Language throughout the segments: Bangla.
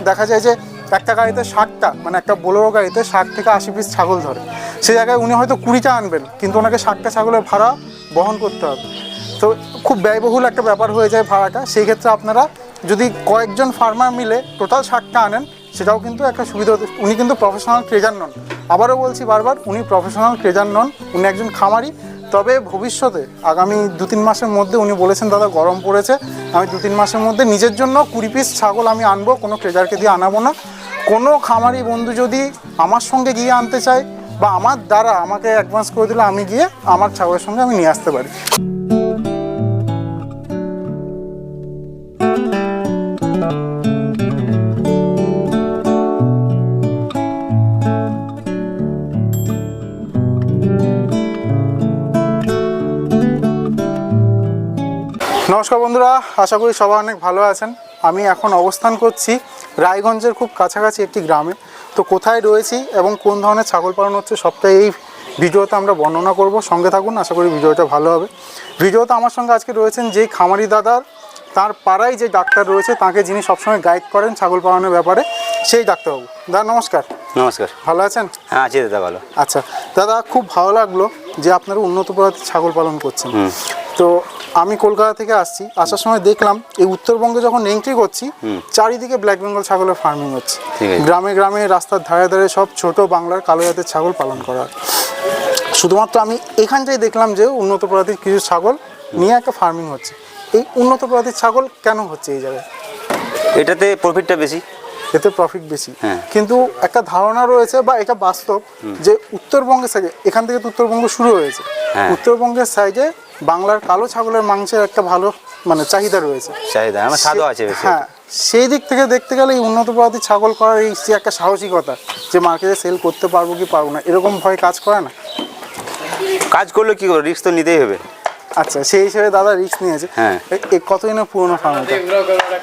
দেখা যায় যে একটা গাড়িতে 60টা, মানে একটা বোলেরো গাড়িতে 60 থেকে 80 পিস ছাগল ধরে। সেই জায়গায় উনি হয়তো 20টা আনবেন, কিন্তু ওনাকে 60টা ছাগলের ভাড়া বহন করতে হবে। তো খুব ব্যয়বহুল একটা ব্যাপার হয়ে যায় ভাড়াটা। সেই ক্ষেত্রে আপনারা যদি কয়েকজন ফার্মার মিলে টোটাল 60টা আনেন, সেটাও কিন্তু একটা সুবিধা হতে। উনি কিন্তু প্রফেশনাল ট্রেজার নন, আবারও বলছি বারবার, উনি প্রফেশনাল ট্রেজার নন, উনি একজন খামারি। তবে ভবিষ্যতে আগামী 2-3 মাসের মধ্যে উনি বলেছেন, দাদা গরম পড়েছে, আমি 2-3 মাসের মধ্যে নিজের জন্য 20 পিস ছাগল আমি আনবো, কোনো ট্রেজারকে দিয়ে আনাবো না। কোনো খামারি বন্ধু যদি আমার সঙ্গে গিয়ে আনতে চায় বা আমার দ্বারা আমাকে অ্যাডভান্স করে দিলে আমি গিয়ে আমার ছাগলের সঙ্গে আমি নিয়ে আসতে পারি। নমস্কার বন্ধুরা, আশা করি সবাই অনেক ভালো আছেন। আমি এখন অবস্থান করছি রায়গঞ্জের খুব কাছাকাছি একটি গ্রামে। তো কোথায় রয়েছি এবং কোন ধরনের ছাগল পালন হচ্ছে সবটাই এই ভিডিওতে আমরা বর্ণনা করব। সঙ্গে থাকুন, আশা করি ভিডিওটা ভালো হবে। ভিডিওতে আমার সঙ্গে আজকে রয়েছেন যেই খামারি দাদার, তার পাড়ায় যে ডাক্তার রয়েছে, তাকে যিনি সবসময় গাইড করেন ছাগল পালনের ব্যাপারে, সেই ডাক্তারবাবু। দাদা নমস্কার। নমস্কার। ভালো আছেন? হ্যাঁ আছি দাদা, ভালো। আচ্ছা দাদা, খুব ভালো লাগলো যে আপনারা উন্নত প্রজাতির ছাগল পালন করছেন। তো আমি কলকাতা থেকে আসছি, আসার সময় দেখলাম এই উত্তরবঙ্গে যখন এন্ট্রি করছি, চারিদিকে ব্ল্যাক বেঙ্গল ছাগলের ফার্মিং হচ্ছে। গ্রামে গ্রামে রাস্তার ধারে ধারে সব ছোট বাংলার কালো জাতের ছাগল পালন করা হয়। শুধুমাত্র আমি এখানটাই দেখলাম যে উন্নত প্রজাতির কিছু ছাগল নিয়ে একটা ফার্মিং হচ্ছে। এই উন্নত প্রজাতির ছাগল কেন হচ্ছে এই জায়গায়? এটাতে প্রফিটটা বেশি, এতে প্রফিট বেশি। কিন্তু একটা ধারণা রয়েছে বা এটা বাস্তব যে উত্তরবঙ্গের সাইডে, এখান থেকে তো উত্তরবঙ্গ শুরু হয়েছে, উত্তরবঙ্গের সাইডে বাংলার কালো ছাগলের মাংসের একটা ভালো মানে চাহিদা রয়েছে, চাহিদা আমার স্বাদও আছে বেশি। হ্যাঁ, সেই দিক থেকে দেখতে গেলে এই উন্নত প্রজাতির ছাগল করার এই যে একটা সাহসিকতা, যে মার্কেটে সেল করতে পারবো কি পারবো না, এরকম ভয় কাজ করে না? কাজ করলে কি করে, রিস্ক তো নিতেই হবে। আচ্ছা, সেই হিসেবে দাদা রিস্ক নিয়েছে। হ্যাঁ। কতদিনের পুরোনো ফার্ম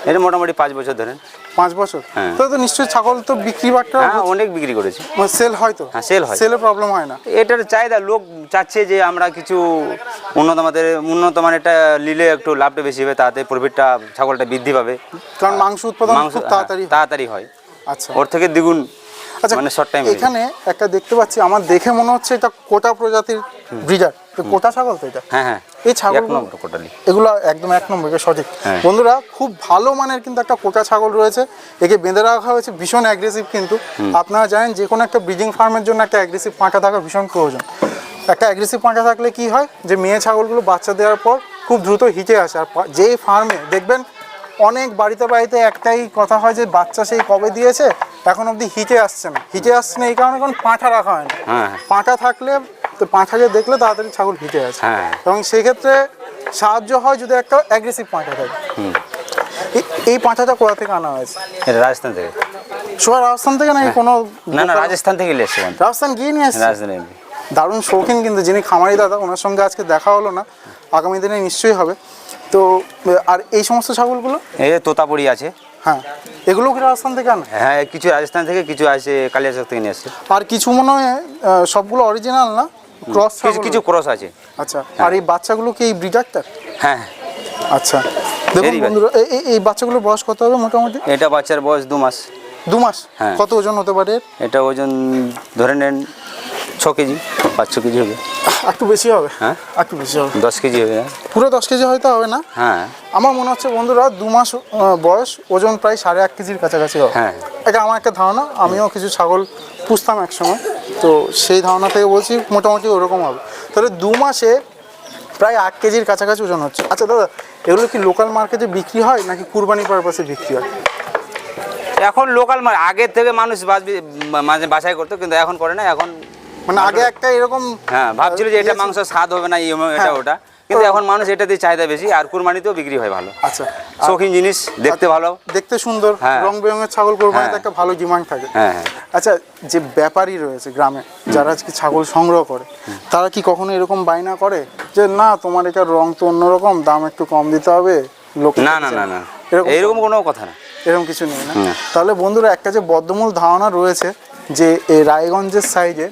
এটা? মোটামুটি 5 বছর ধরেন। 5 বছর? তো নিশ্চয়ই ছাগল তো বিক্রি বাট্টা অনেক বিক্রি করেছি। সেল হয় তো? হ্যাঁ, সেল হয়, সেলে প্রবলেম হয় না? এটার চাহিদা, লোক চাচ্ছে যে আমরা কিছু উন্নত মানের একটা নিলে একটু লাভটা বেশি হবে, তাতে প্রফিটটা ছাগলটা বৃদ্ধি পাবে, কারণ মাংস উৎপাদন খুব তাড়াতাড়ি হয়। আচ্ছা, ওর থেকে দ্বিগুণ। আচ্ছা, মানে শর্ট টাইম। এখানে একটা দেখতে পাচ্ছি, আমার দেখে মনে হচ্ছে এটা কোটা প্রজাতির ব্রিডার, কোটা ছাগল তো এটা? হ্যাঁ হ্যাঁ, এই ছাগল এগুলো একদম 1 নম্বর, সঠিক। বন্ধুরা, খুব ভালো মানের কিন্তু একটা কোটা ছাগল রয়েছে, একে বেঁধে রাখা হয়েছে, ভীষণ অ্যাগ্রেসিভ। কিন্তু আপনারা জানেন যে কোনো একটা ব্রিডিং ফার্মের জন্য একটা অ্যাগ্রেসিভ পাঁঠা থাকা ভীষণ প্রয়োজন। একটা অ্যাগ্রেসিভ পাঁঠা থাকলে কি হয়, যে মেয়ে ছাগলগুলো বাচ্চা দেওয়ার পর খুব দ্রুত হিটে আসে। আর যেই ফার্মে দেখবেন অনেক বাড়িতে একটাই কথা হয় যে বাচ্চা সেই কবে দিয়েছে এখন অবধি হিটে আসছে না। হিটে আসছে না এই কারণে কারণ পাঁঠা রাখা হয় না। পাঁঠা থাকলে তো পাঁঠাকে দেখলে তাড়াতাড়ি ছাগল হিটে আসে, এবং সেই ক্ষেত্রে সাহায্য হয় যদি একটা অ্যাগ্রেসিভ পাঁঠা থাকে। এই পাঁঠাটা কোথা থেকে আনা হয়েছে? রাজস্থান থেকে। সোয়া রাজস্থান থেকে নাকি কোনো? না, রাজস্থান থেকে এসেছে। রাজস্থান গিয়ে নিয়ে আসছে? দারুণ শৌখিন কিন্তু যিনি খামারি দাদা, ওনার সঙ্গে আজকে দেখা হলো না, আগামী দিনে নিশ্চয়ই হবে। তো আর এই সমস্ত ছাগলগুলো? এই তোতাপুরি আছে। হ্যাঁ, এগুলো কি রাজস্থান থেকে আনা? হ্যাঁ, কিছু রাজস্থান থেকে, কিছু আসে কালিয়াচক থেকে নিয়ে আসে। আর কিছু মনে হয় সবগুলো অরিজিনাল না, ক্রস? কিছু ক্রস আছে। আচ্ছা, আর এই বাচ্চাগুলো কি এই ব্রিডারটা? হ্যাঁ। আচ্ছা, দেখুন বন্ধুরা, এই বাচ্চাগুলোর বয়স কত হবে মোটামুটি? এটা বাচ্চার বয়স 2 মাস। 2 মাস? কত ওজন হতে পারে? এটা ওজন ধরে নেন 6 কেজি, 5-6 কেজি হবে। একটু বেশি হবে? হ্যাঁ, একটু বেশি হবে, 10 কেজি হবে। পুরো 10 কেজি হয়তো হবে না। হ্যাঁ, আমার মনে হচ্ছে বন্ধুরা 2 মাস বয়স, ওজন প্রায় 1.5 কেজির কাছাকাছি হবে। হ্যাঁ, এটা আমার একটা ধারণা, আমিও কিছু ছাগল পুষতাম একসময়, তো সেই ধারণা থেকে বলছি মোটামুটি ওরকম হবে। তাহলে 2 মাসে প্রায় 8 কেজির কাছাকাছি ওজন হচ্ছে। আচ্ছা দাদা, এগুলো কি লোকাল মার্কেটে বিক্রি হয় নাকি কুরবানি পারপাসে বিক্রি হয়? এখন লোকাল আগের থেকে মানুষ মাঝে বাছাই করতো, কিন্তু এখন করে না। এখন মানে আগে একটা এরকম ভাবছিল যে এটা মাংস স্বাদ হবে না, এটা ওটা, কিন্তু এখন মানুষ এটাতে চাহিদা বেশি, আর কুরবানিতেও বিক্রি হয় ভালো। আচ্ছা, শৌখিন জিনিস, দেখতে ভালো, দেখতে সুন্দর, রং বেরঙের ছাগল কুরবানিতে একটা ভালো ডিমান্ড থাকে। আচ্ছা, যে ব্যাপারী রয়েছে গ্রামে যারা আজকে ছাগল সংগ্রহ করে, তারা কি কখনো এরকম বায়না করে যে না তোমার এটা রং তো অন্যরকম, দাম একটু কম দিতে হবে? না না না না, এরকম কোনো কথা না, এরকম কিছু নেই না? তাহলে বন্ধুরা, একটা যে বদ্ধমূল ধারণা রয়েছে যে এই রায়গঞ্জের সাইডে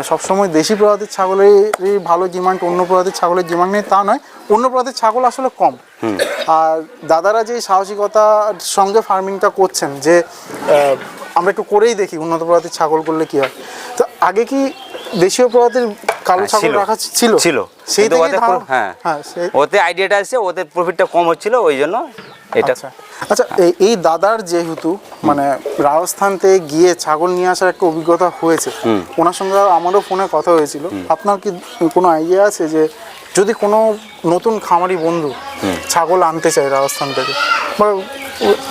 সবসময় দেশি প্রজাতির ছাগলেরই ভালো ডিমান্ড, অন্য প্রজাতির ছাগলের ডিমান্ড নেই তা নয়, অন্য প্রজাতির ছাগল আসলে কম। আর দাদারা যে সাহসিকতার সঙ্গে ফার্মিংটা করছেন যে আমরা একটু করেই দেখি উন্নত প্রজাতির ছাগল করলে কি হয়। তো আগে কি দেশীয় প্রজাতির কালো ছাগল রাখা ছিল? ছিল, সেই কিন্তু থেকে ওতে আইডিয়াটা আছে, ওতে প্রফিটটা কম হচ্ছিল, ওই জন্য এটা। আচ্ছা, এই দাদার যেহেতু মানে রাজস্থান থেকে গিয়ে ছাগল নিয়ে আসার একটা অভিজ্ঞতা হয়েছে, ওনার সঙ্গে আমারও ফোনে কথা হয়েছিল। আপনার কি কোনো আইডিয়া আছে যে যদি কোনো নতুন খামারি বন্ধু ছাগল আনতে চায় রাজস্থান থেকে, বা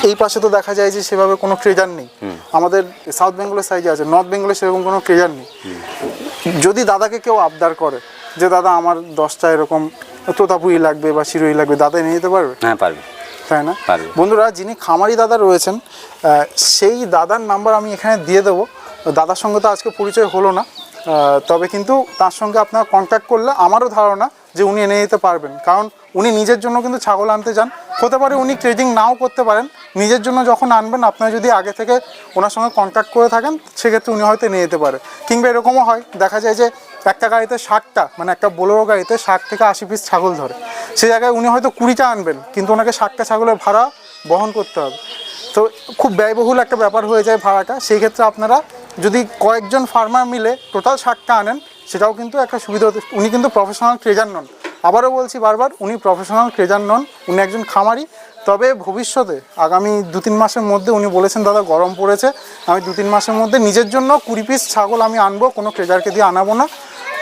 এই পাশে তো দেখা যায় যে সেভাবে কোনো ট্রেজার নেই, আমাদের সাউথ বেঙ্গলের সাইডে আছে, নর্থ বেঙ্গলে সেরকম কোনো ট্রেজার নেই, যদি দাদাকে কেউ আবদার করে যে দাদা আমার 10টা এরকম তোতাপুরি লাগবে বা শিরোই লাগবে, দাদা নিয়ে যেতে পারবে? হ্যাঁ, পারবে। তাই না বন্ধুরা? যিনি খামারি দাদা রয়েছেন সেই দাদার নাম্বার আমি এখানে দিয়ে দেবো। দাদার সঙ্গে তো আজকে পরিচয় হলো না, তবে কিন্তু তার সঙ্গে আপনারা কন্ট্যাক্ট করলে আমারও ধারণা যে উনি এনে দিতে পারবেন, কারণ উনি নিজের জন্য কিন্তু ছাগল আনতে যান। হতে পারে উনি ট্রেডিং নাও করতে পারেন, নিজের জন্য যখন আনবেন আপনারা যদি আগে থেকে ওনার সঙ্গে কন্ট্যাক্ট করে থাকেন সেক্ষেত্রে উনি হয়তো নিয়ে যেতে পারে। কিংবা এরকমও হয়, দেখা যায় যে একটা গাড়িতে 60টা, মানে একটা বোলেরো গাড়িতে 60 থেকে 80 পিস ছাগল ধরে, সেই জায়গায় উনি হয়তো 20টা আনবেন, কিন্তু ওনাকে 60টা ছাগলের ভাড়া বহন করতে হবে। তো খুব ব্যয়বহুল একটা ব্যাপার হয়ে যায় ভাড়াটা। সেই ক্ষেত্রে আপনারা যদি কয়েকজন ফার্মার মিলে টোটাল 60টা আনেন, সেটাও কিন্তু একটা সুবিধা হতে। উনি কিন্তু প্রফেশনাল ট্রেজার নন, আবারও বলছি বারবার, উনি প্রফেশনাল ট্রেজার নন, উনি একজন খামারি। তবে ভবিষ্যতে আগামী 2-3 মাসের মধ্যে উনি বলেছেন দাদা গরম পড়েছে, আমি 2-3 মাসের মধ্যে নিজের জন্য 20 পিস ছাগল আমি আনবো, কোনো ট্রেজারকে দিয়ে আনাবো না।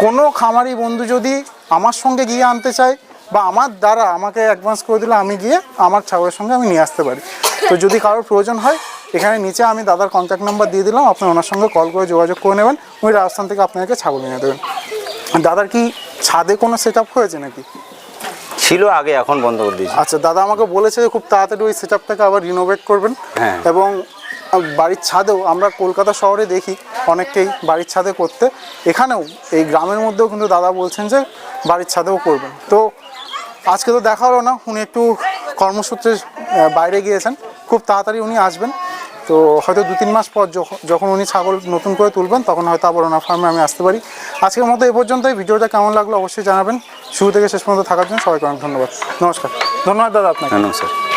কোনো খামারি বন্ধু যদি আমার সঙ্গে গিয়ে আনতে চায় বা আমার দ্বারা আমাকে অ্যাডভান্স করে দিলে আমি গিয়ে আমার ছাগলের সঙ্গে আমি নিয়ে আসতে পারি। তো যদি কারোর প্রয়োজন হয় এখানে নিচে আমি দাদার কন্ট্যাক্ট নাম্বার দিয়ে দিলাম, আপনি ওনার সঙ্গে কল করে যোগাযোগ করে নেবেন, উনি রাজস্থান থেকে আপনাকে ছাগল নিয়ে দেবেন। দাদার কি ছাদে কোনো সেট আপ হয়েছে নাকি? ছিল আগে, এখন বন্ধ করে দিয়েছি। আচ্ছা, দাদা আমাকে বলেছে যে খুব তাড়াতাড়ি ওই সেট আপটাকে আবার রিনোভেট করবেন। এবং বাড়ির ছাদেও আমরা কলকাতা শহরে দেখি অনেককেই বাড়ির ছাদে করতে, এখানেও এই গ্রামের মধ্যেও কিন্তু দাদা বলছেন যে বাড়ির ছাদেও করবেন। তো আজকে তো দেখা হলো না, উনি একটু কর্মসূত্রে বাইরে গিয়েছেন, খুব তাড়াতাড়ি উনি আসবেন। তো হয়তো 2-3 মাস পর যখন উনি ছাগল নতুন করে তুলবেন তখন হয়তো আবার ওনার ফার্মে আমি আসতে পারি। আজকের মতো এই পর্যন্তই। ভিডিওটা কেমন লাগলো অবশ্যই জানাবেন। শুরু থেকে শেষ পর্যন্ত থাকার জন্য সবাইকে অনেক ধন্যবাদ। নমস্কার। ধন্যবাদ দাদা আপনাকে। নমস্কার।